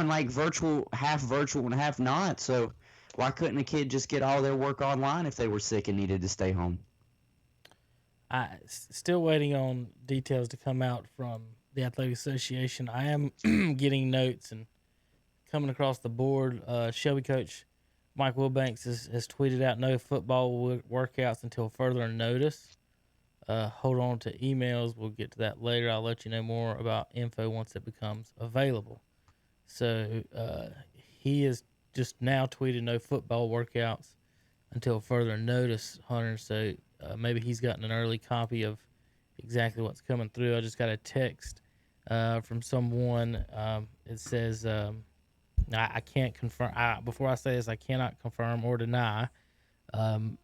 offering like half virtual and half not. So why couldn't a kid just get all their work online if they were sick and needed to stay home? Still waiting on details to come out from the Athletic Association. I am getting notes and coming across the board. Shelby coach Mike Wilbanks has tweeted out no football workouts until further notice. Hold on to emails. We'll get to that later. I'll let you know more about info once it becomes available. So he is just now tweeted no football workouts until further notice, Hunter. So maybe he's gotten an early copy of exactly what's coming through. I just got a text from someone. It says, I can't confirm. Before I say this, I cannot confirm or deny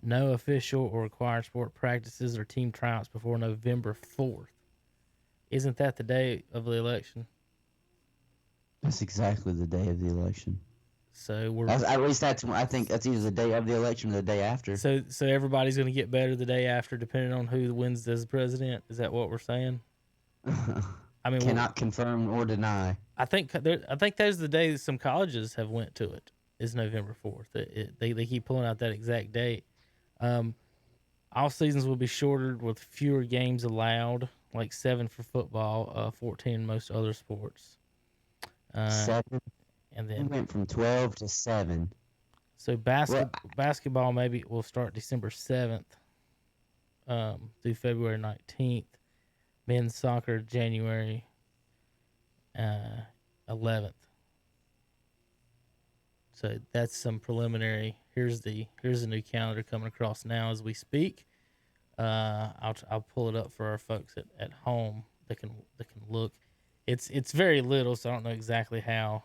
no official or required sport practices or team tryouts before November 4th. Isn't that the day of the election? That's exactly the day of the election. So at least I think that's either the day of the election or the day after. So everybody's going to get better the day after, depending on who wins as president. Is that what we're saying? I mean, cannot confirm or deny. I think those are the days some colleges have went to it. Is November 4th. They keep pulling out that exact date. All seasons will be shorter with fewer games allowed, like 7 for football, 14 in most other sports. 7, and then we went from 12 to 7. So basketball maybe will start December 7th through February 19th. Men's soccer January 11th. So that's some preliminary. Here's the new calendar coming across now as we speak. I'll pull it up for our folks at home. They can look. It's very little, so I don't know exactly how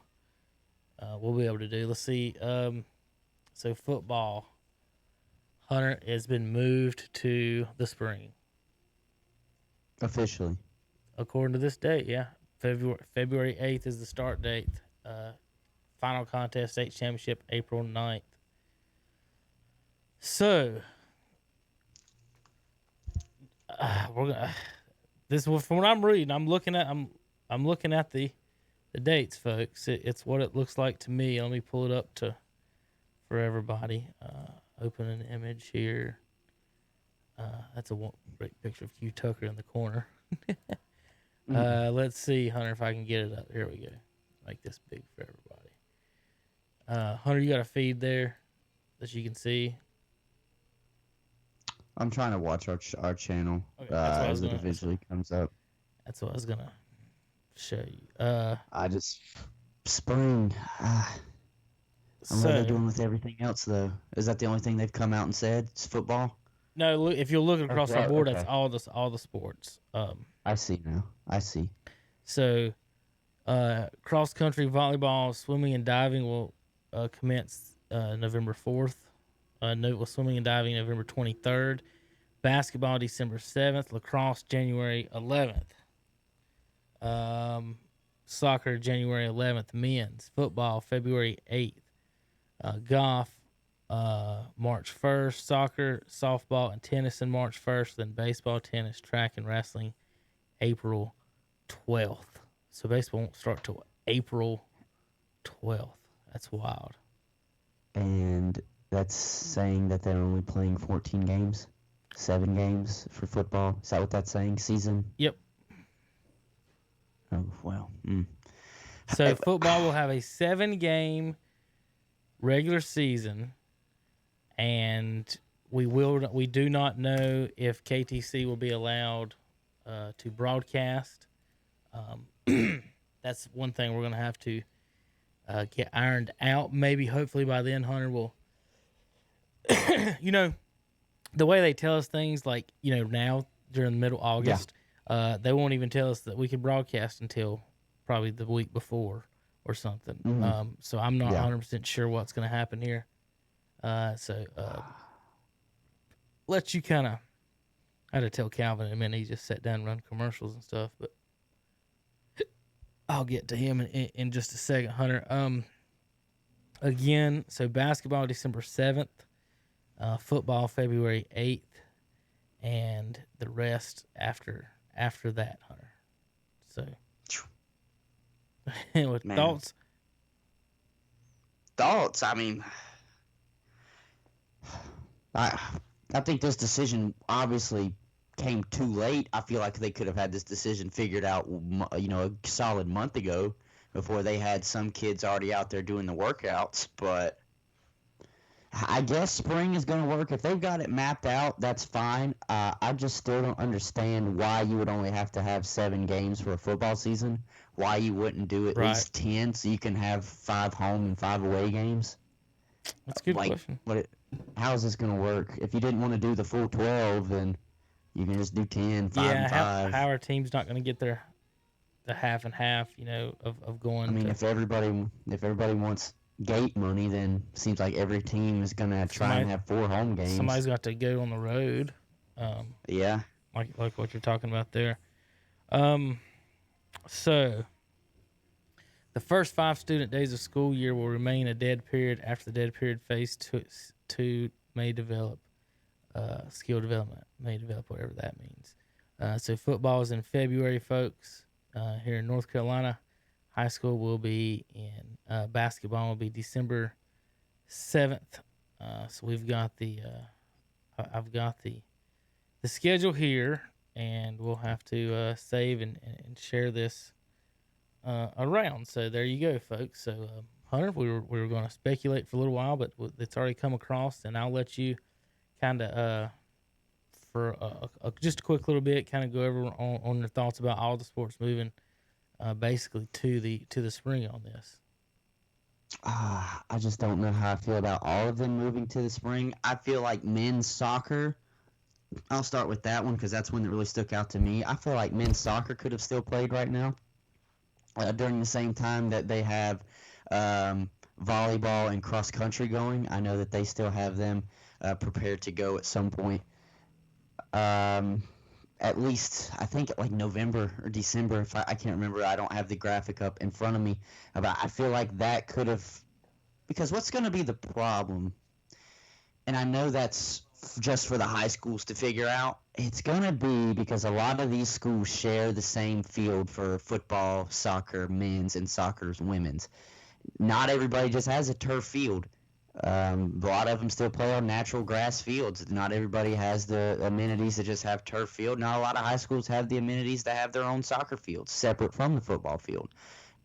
we'll be able to do. Let's see. So football, Hunter, has been moved to the spring. Officially. According to this date, yeah. February 8th is the start date. Final contest, state championship, April 9th. So, we're gonna. This from what I'm reading. I'm looking at the dates, folks. It's what it looks like to me. Let me pull it up for everybody. Open an image here. That's a great picture of Hugh Tucker in the corner. Let's see, Hunter, if I can get it up. Here we go. Make this big for everybody. Hunter, you got a feed there that you can see? I'm trying to watch our channel as it visually comes up. That's what I was going to show you. Spring. What are they doing with everything else, though? Is that the only thing they've come out and said? It's football? No, look, if you're looking across our board, that's all the sports. I see now. I see. So, cross country, volleyball, swimming, and diving will commence November 4th. With swimming and diving November 23rd. Basketball December 7th. Lacrosse January 11th. Soccer January 11th. Men's football February 8th. Golf March 1st. Soccer, softball, and tennis in March 1st. Then baseball, tennis, track, and wrestling April 12th. So baseball won't start till April 12th. That's wild. And that's saying that they're only playing 14 games? 7 games for football? Is that what that's saying? Season? Yep. Oh, well. So football will have a 7-game regular season, and we do not know if KTC will be allowed to broadcast. That's one thing we're going to have to get ironed out. Maybe, hopefully, by then, Hunter will. The way they tell us things, like now during the middle of August, they won't even tell us that we can broadcast until probably the week before or something. Mm-hmm. So I'm not 100% sure what's going to happen here. Let you kind of. I had to tell Calvin in a minute. He just sat down and run commercials and stuff, but I'll get to him in just a second, Hunter. Again, so basketball December 7th, football February 8th, and the rest after that, Hunter. So, with thoughts thoughts. I mean, I I think this decision obviously came too late. I feel like they could have had this decision figured out, a solid month ago before they had some kids already out there doing the workouts. But I guess spring is going to work. If they've got it mapped out, that's fine. I just still don't understand why you would only have to have 7 games for a football season. Why you wouldn't do at Right. least 10 so you can have 5 home and 5 away games. That's a good question. How is this going to work? If you didn't want to do the full 12, then you can just do 10, 5, Yeah, and 5. how our team's not going to get the half and half, of going. I mean, if everybody wants gate money, then seems like every team is going to try and have 4 home games. Somebody's got to go on the road. Yeah. Like what you're talking about there. So the first 5 student days of school year will remain a dead period. After the dead period, phase 2 may develop. Skill development may develop, whatever that means. So football is in February, folks. Here in North Carolina, high school will be in basketball will be December 7th. So we've got I've got the schedule here, and we'll have to save and share this around. So there you go, folks. So Hunter, we were going to speculate for a little while, but it's already come across, and I'll let you kind of for just a quick little bit, kind of go over on your thoughts about all the sports moving basically to the spring on this. I just don't know how I feel about all of them moving to the spring. I feel like men's soccer, I'll start with that one because that's one that really stuck out to me. I feel like men's soccer could have still played right now during the same time that they have volleyball and cross country going. I know that they still have them prepared to go at some point. At least I think like November or December, if I can't remember. I don't have the graphic up in front of me, but I feel like that could have, because what's going to be the problem, and I know that's just for the high schools to figure out, it's going to be because a lot of these schools share the same field for football, soccer, men's, and soccer's women's. Not everybody just has a turf field. A lot of them still play on natural grass fields. Not everybody has the amenities to just have turf field. Not a lot of high schools have the amenities to have their own soccer fields separate from the football field.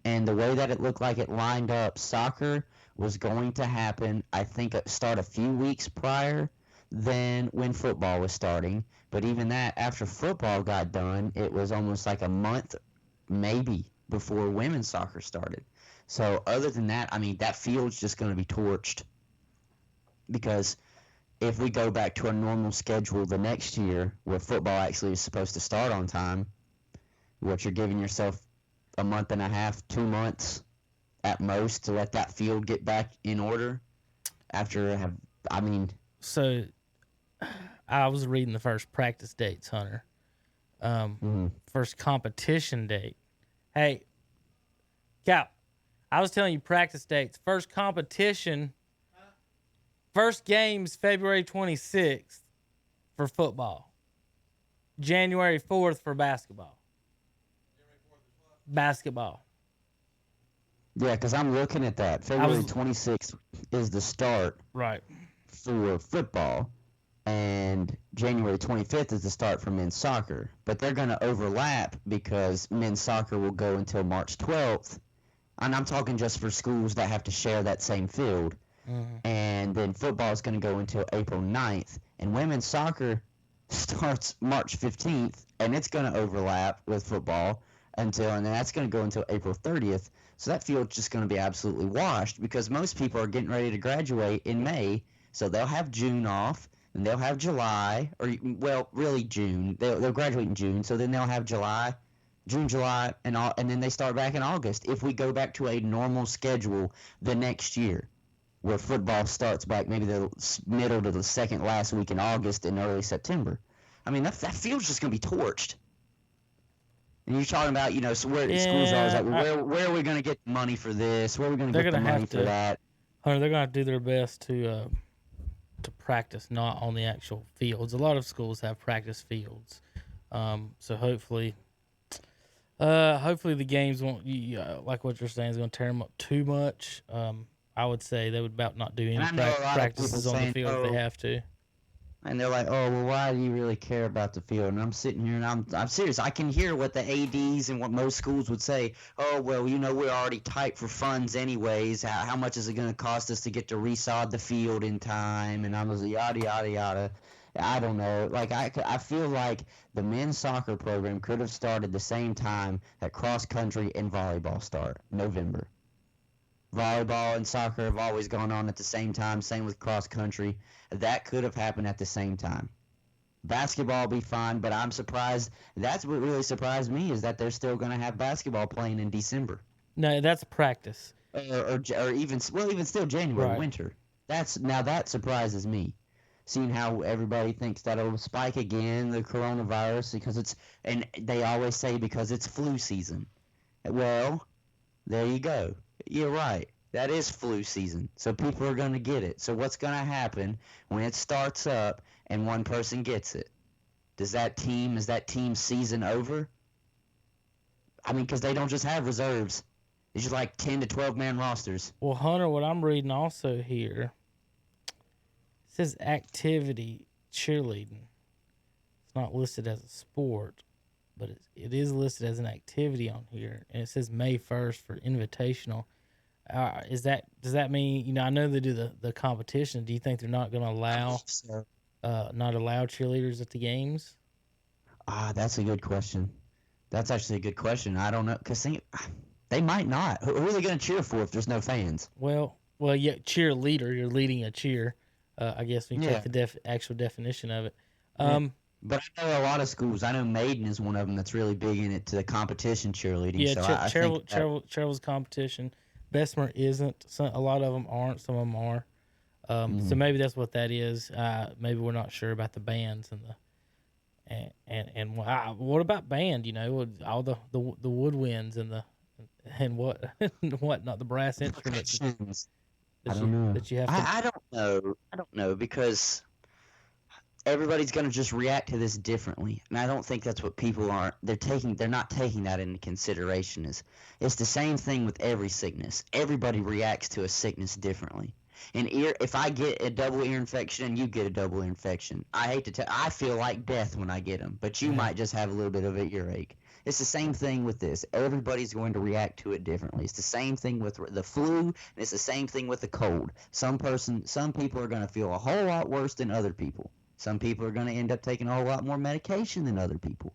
And the way that it looked like it lined up, soccer was going to happen, I think, start a few weeks prior than when football was starting. But even that, after football got done, it was almost like a month, maybe, before women's soccer started. So other than that, I mean, that field's just going to be torched. Because if we go back to a normal schedule the next year, where football actually is supposed to start on time, what you're giving yourself a month and a half, 2 months at most to let that field get back in order So I was reading the first practice dates, Hunter. First competition date. Hey, Cal, I was telling you practice dates. First competition, first games February 26th for football. January 4th for basketball. Basketball. Yeah, because I'm looking at that. February 26th is the start. Right. For football, and January 25th is the start for men's soccer. But they're going to overlap because men's soccer will go until March 12th. And I'm talking just for schools that have to share that same field. And then football is going to go until April 9th. And women's soccer starts March 15th, and it's going to overlap with football and then that's going to go until April 30th. So that field's just going to be absolutely washed because most people are getting ready to graduate in May. So they'll have June off, and they'll have July, really June. They'll graduate in June, so then they'll have June, July, and then they start back in August. If we go back to a normal schedule the next year, where football starts back maybe the middle to the second last week in August and early September, I mean that field's just going to be torched. And you're talking about, so where schools are, like, where are we going to get money for this? Where are we going to get the money for that? Hunter, they're going to have to do their best to practice, not on the actual fields. A lot of schools have practice fields, so hopefully the games won't, like what you're saying, is going to tear them up too much. I would say they would about not do And any I know a lot of people practices on the saying, field if they "Oh," have to. and they're like, "Oh, well, why do you really care about the field?" And I'm sitting here and I'm serious. I can hear what the ADs and what most schools would say. "Oh, well, we're already tight for funds anyways. How much is it going to cost us to get to resod the field in time?" And I was yada yada yada. I don't know. Like I feel like the men's soccer program could have started the same time that cross country and volleyball start, November. Volleyball and soccer have always gone on at the same time. Same with cross country. That could have happened at the same time. Basketball will be fine, but I'm surprised. That's what really surprised me is that they're still going to have basketball playing in December, No, that's practice. or even still January, Right. winter. That surprises me, seeing how everybody thinks that it'll spike again, the coronavirus, and they always say because it's flu season. Well, there you go. You're right. That is flu season. So people are going to get it. So what's going to happen when it starts up and one person gets it? Is that team's season over? I mean, because they don't just have reserves. It's just like 10 to 12 man rosters. Well, Hunter, what I'm reading also here says activity cheerleading. It's not listed as a sport, but it is listed as an activity on here, and it says May 1st for invitational. Does that mean, I know they do the competition. Do you think they're not going to allow not allow cheerleaders at the games? That's a good question. That's actually a good question. I don't know, because they might not. Who are they going to cheer for if there's no fans? Well, yeah, cheerleader. You're leading a cheer. I guess when you Yeah. take the actual definition of it. But I know a lot of schools. I know Maiden is one of them that's really big in it to the competition cheerleading. Yeah, So I think Cheryl's competition. Bessemer isn't. A lot of them aren't. Some of them are. So maybe that's what that is. Maybe we're not sure about the bands and what about band? With all the woodwinds and what not the brass instruments I don't know. that you have to. I don't know. I don't know because everybody's going to just react to this differently, and I don't think that's what people are. They're not taking that into consideration. It's the same thing with every sickness. Everybody reacts to a sickness differently. If I get a double ear infection and you get a double ear infection, I hate to tell, I feel like death when I get them, but you might just have a little bit of an earache. It's the same thing with this. Everybody's going to react to it differently. It's the same thing with the flu, and it's the same thing with the cold. Some people are going to feel a whole lot worse than other people. Some people are going to end up taking a whole lot more medication than other people.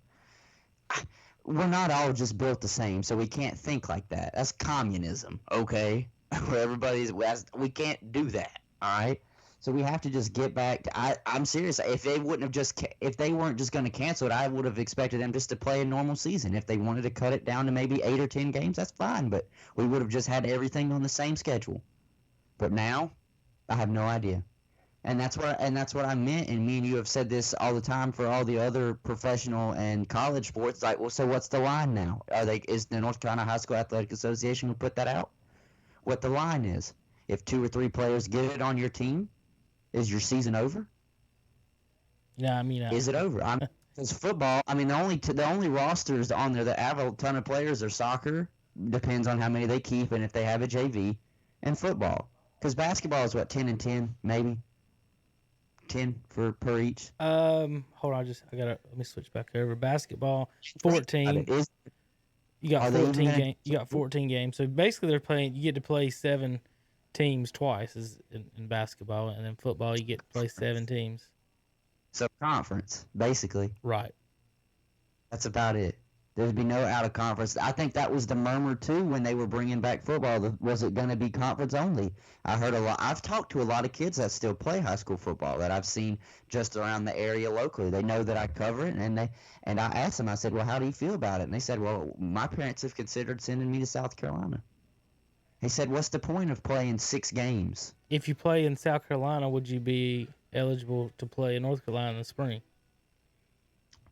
We're not all just built the same, so we can't think like that. That's communism, okay? Where we can't do that, all right? So we have to just get back to. I'm serious. If they weren't just going to cancel it, I would have expected them just to play a normal season. If they wanted to cut it down to maybe 8 or 10 games, that's fine. But we would have just had everything on the same schedule. But now, I have no idea. And that's what I meant. And me and you have said this all the time for all the other professional and college sports. Like, well, so what's the line now? Is the North Carolina High School Athletic Association going to put that out? What the line is? If 2 or 3 players get it on your team, is your season over? Yeah, I mean, is it over? Because football. I mean, the only rosters on there that have a ton of players are soccer. Depends on how many they keep and if they have a JV, and football. Because basketball is what 10 and 10 maybe. 10 per each. Hold on, let me switch back over. Basketball, 14. You got 14 games. You got 14 games. So basically, you get to play 7 teams twice in basketball, and then football you get to play 7 teams. So conference, basically. Right. That's about it. There'd be no out of conference. I think that was the murmur too when they were bringing back football. Was it going to be conference only? I heard a lot. I've talked to a lot of kids that still play high school football that I've seen just around the area locally. They know that I cover it, and I asked them. I said, "Well, how do you feel about it?" And they said, "Well, my parents have considered sending me to South Carolina." He said, "What's the point of playing 6 games?" If you play in South Carolina, would you be eligible to play in North Carolina in the spring?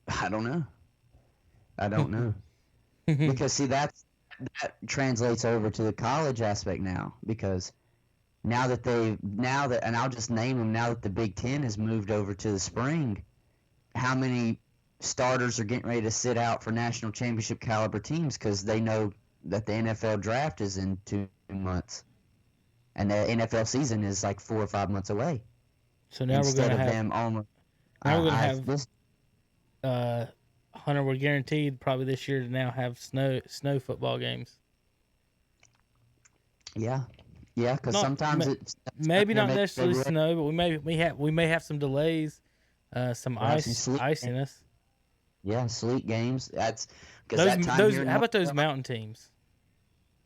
I don't know. Because see that translates over to the college aspect now, because and I'll just name them, now that the Big Ten has moved over to the spring, how many starters are getting ready to sit out for national championship caliber teams because they know that the NFL draft is in 2 months. and the NFL season is like 4 or 5 months away. So now Instead of them almost, we're gonna I have this Hunter. We're guaranteed probably this year to now have snow football games. yeah, because Not sometimes it's maybe here, not maybe necessarily February. snow, but we may have some delays, some We'll have some sleet. iciness. Yeah, sleet games. That's because that time Those here in how North about those Carolina, mountain teams?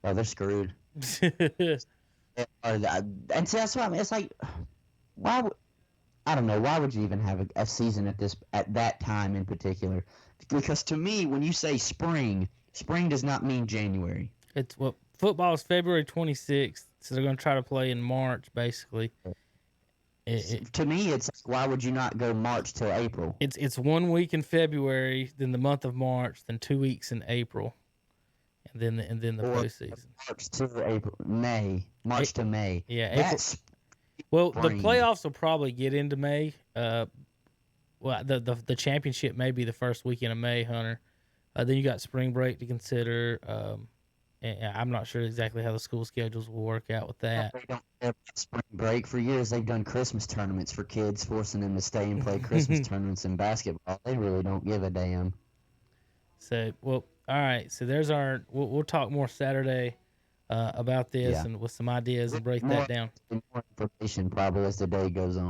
oh, they're screwed. And see, that's what I mean. It's like, why? I don't know. Why would you even have a season at that time in particular? Because to me, when you say spring, spring does not mean January. It's what football is February 26th, so they're going to try to play in March, basically. To me, it's like, why would you not go March till April? It's 1 week in February, then the month of March, then 2 weeks in April, and then the Or postseason. March to April, March to May. Yeah, That's well, the spring. playoffs will probably get into May. Well, the championship may be the first weekend of May, Hunter. Then you got spring break to consider. And I'm not sure exactly how the school schedules will work out with that. They don't have spring break. For years, they've done Christmas tournaments for kids, forcing them to stay and play Christmas tournaments in basketball. They really don't give a damn. So, well, all right. So there's our. We'll talk more Saturday about this and with some ideas and break that down. More information probably as the day goes on.